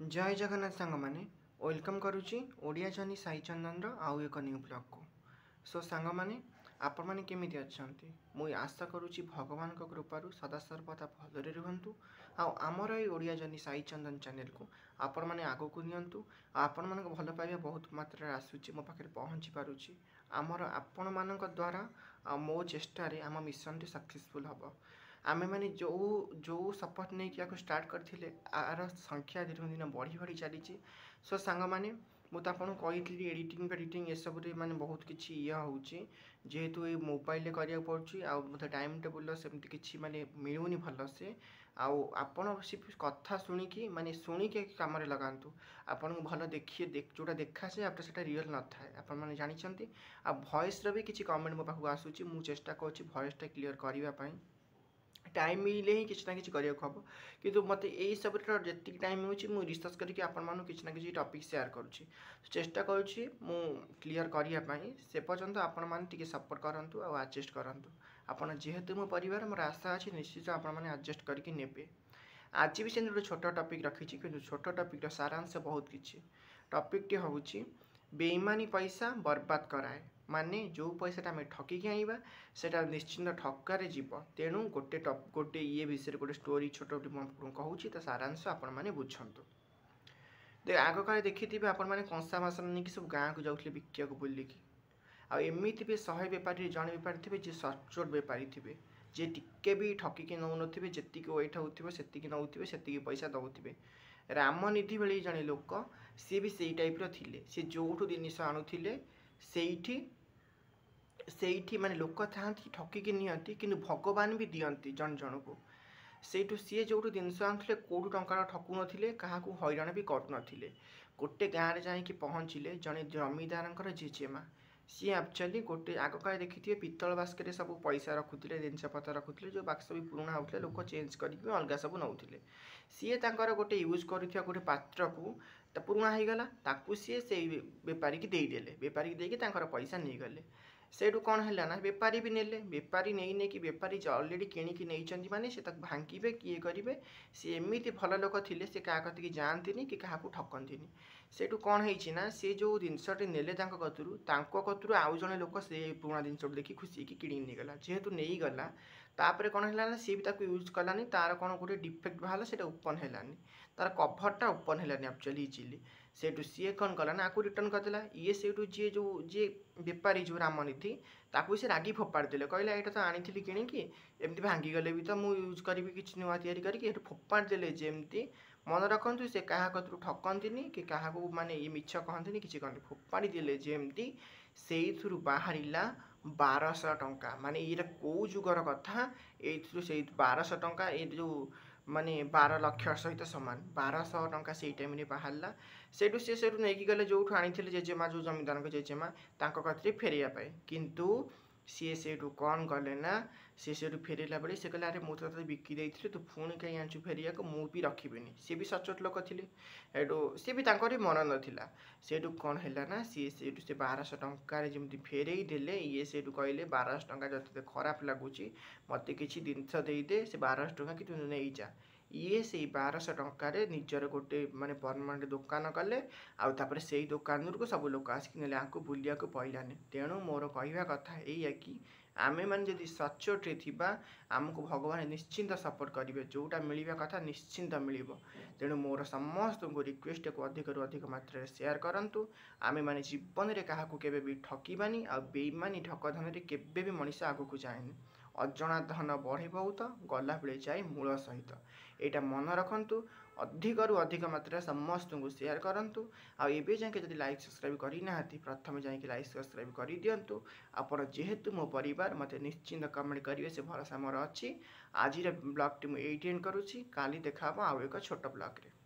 जय जगन्नाथ सांग मैंने वेलकम करुच्ची ओडिया जर्नी साई चंदन आउ एक न्यू ब्लॉग को सो सांग मैंने आपण मैंने केमी अच्छा मुझे आशा करुच्ची भगवान कृपारू सदासर्वदा भलरे रुहतु आमर ये ओडिया जर्नी साई चंदन चैनल को आपण मैंने आग को नियंतु आपण मान भल पाइबा बहुत मात्रा आसूची मो पाखे पहुँची पारुची आमर आपण मान द्वारा मो चेष्टार आम मिशन टी सक्सेसफुल हम आमे मैंने जो जो सपोर्ट नहीं किया स्टार्ट करथिले आर संख्या दिन दिन बढ़ी बढ़ी चली सो सांग मैंने मुझे आपको कही एडिटिंग फेडिटिंग ये सब माने बहुत किसी ये होची जेहेतु ये मोबाइल करिया पड़ुची आ मते टाइम टेबल सेमती किसी माने मिलूनी भल से आपण सिर्फ कथा शुणिकी माने शुणिकी काम लगातु आपन को भल देखिए जोटा देखा से आपटा सेटा रियल न थाए आपण माने जानिछंती आ वॉइस रो भी किसी कमेंट मो पाखु आसुची मु चेष्टा करछि वॉइस टा क्लियर करबा पई टाइम मिले ही किसी ना कि हम कि मत यही सब जी टाइम मुझे रिसर्च करके आपण किसी ना कि टॉपिक शेयर करुँची चेष्टा करुँची मु क्लीयर करने से पर्यंत आपण मैंने सपोर्ट करूँ और एडजस्ट करूँ आपड़ जेहेतु मो परिवार मोर आशा अच्छी निश्चित आपने एडजस्ट करके ने आज भी से गोटे छोट टॉपिक रखी कि छोट टॉपिक सारांश बहुत किसी टॉपिक टी हूँ बेईमानी पैसा बर्बाद कराए माने जो पैसाटा आम ठकिकी आइबा सेटा निश्चिंत ठकारे जीव तेणु गोटे ये विषय गोटे स्टोरी छोट कहूँ तो सारांश आपण मैंने बुझंतु आग काले देखी आपण मैंने कंसा बासन नहीं सब गाँव को जाऊे बिकिया बुलिकी आमती भी 100 बेपारी जड़े बेपारी थे जी सचोट बेपारी थे जे टिके भी ठकिकी नौ थे जी वेट होती से नौथे से पैसा दौथे रामनिधि भली जड़े लोक सी भी से टाइप्र थे सी जो जिन आणुले से माने लोक था ठकिकी नियंती कि भगवान भी दियंती जन जन को सेठू सी जो जिनस आनुले कौटू टंका ठकु नथिले काहाकू हैरान भी करू नथिले गोटे गाँव में जाइए पहुँचले जड़े जमीदार जेजेमा सी एक्चुअली गोटे आग काले देखिए पितल बास्केट सब पैसा रखुले जिनपतर रखुले जो बाक्स भी पुराणा होता लोक चेंज करके अलग सब नौले सी गोटे यूज कर गोटे पात्र को पुराणा हो गला ताकू सी से बेपारी की देदेले बेपारी की पैसा नहीं गले सेठू कौन है ना बेपारी भी नेले बेपारी नहीं कि बेपारी अलरेडी किणिकी नहीं माने से भांगे किए करेंगे सी एमती भल लोक थे सी क्या कति जाती कि क्या ठकती सेठू कौन है सी जो जिनसटी नेले कतरू आउ जड़े लोक से पुराणा जिन देखी खुशी की किणी गला जेहेतु नहीं गला तापर कौन है ना सी भी ताको यूज कलानी तार कौन गोटे डिफेक्ट बाहर से ओपन है तार कभरटा ओपन है एक्चुअली इजिली सेठू सी कौन कला ना आपको रिटर्न करदेला ये सेठू जी बेपारी जो रामनिधि ताकू से रागी फोपाड़ी कहला यहाँ तो आनी किणिकी एमती भांगीगले भी तो मुझे यूज करी कि नुआ या फोपाड़ी जमती मन रखु से क्या कतरू ठकती कि क्या माने ये मिछ कहते कि कहते फोपाड़ी देले जमती से बाहर 1200 टंका माने ये कौ जुगर कथा ये 1200 टंका ये जो माने 12 लाख सहित सामान 1200 टंका से टाइम बाहर सेठू से नहीं गले जो आनी जेजेमा जो जमींदार जेजेमा कति फेरैया किंतु सी सेठू कौन गले ना सी सेठू फेरला बेले से कहले अरे मुझे बिकी देती तू पुणी कहीं आनु फेरिया को मुझे भी रखिबिनी सी भी सचोट लोक थे एटू सी भी मन नाला सेठू कौन है ना सी सेठू से 1200 टंकार जमी फेरई देले ये सेठू कहले 1200 टंका जो खराब लगुच मत किसी जिनस देदे से 1200 टंका कि तू नहीं जा ये से 1200 टंकार निजर गोटे माने परमानेंट दुकान कले आउे से दुकान को सब लोक आसिक ने बुलिया को पड़ानी तेणु मोर कहवा कथा ये कि आमे मैंने जदि सचोटे थिबा आमको भगवान निश्चिंत सपोर्ट करेंगे जोटा मिलवा कथा निश्चिंत मिल तेणु मोर समस्त को रिक्वेस्ट को अधिक अधिक मात्रा शेयर करूँ आमे माने जीवन में क्या भी ठकबानी आ बेईमानी ठकधन केवे भी मनीष आग को जाएनि अजणा धन बढ़े बहुत गला बेले जाए मूल सहित यहाँ मन रखु अधिक रु अधिक मात्रा समस्त को शेयर करूँ आबे जाके जब लाइक सब्सक्राइब करना प्रथम जाकि लाइक सब्सक्राइब कर दिंतु आपड़ जेहेतु मो परिवार मत निश्चिंत कमेंट करेंगे से भरोसा मोर अच्छी आज ब्लॉग टी मुझे एंड करुँची काली देखा आउ एक छोट ब्लॉग रे।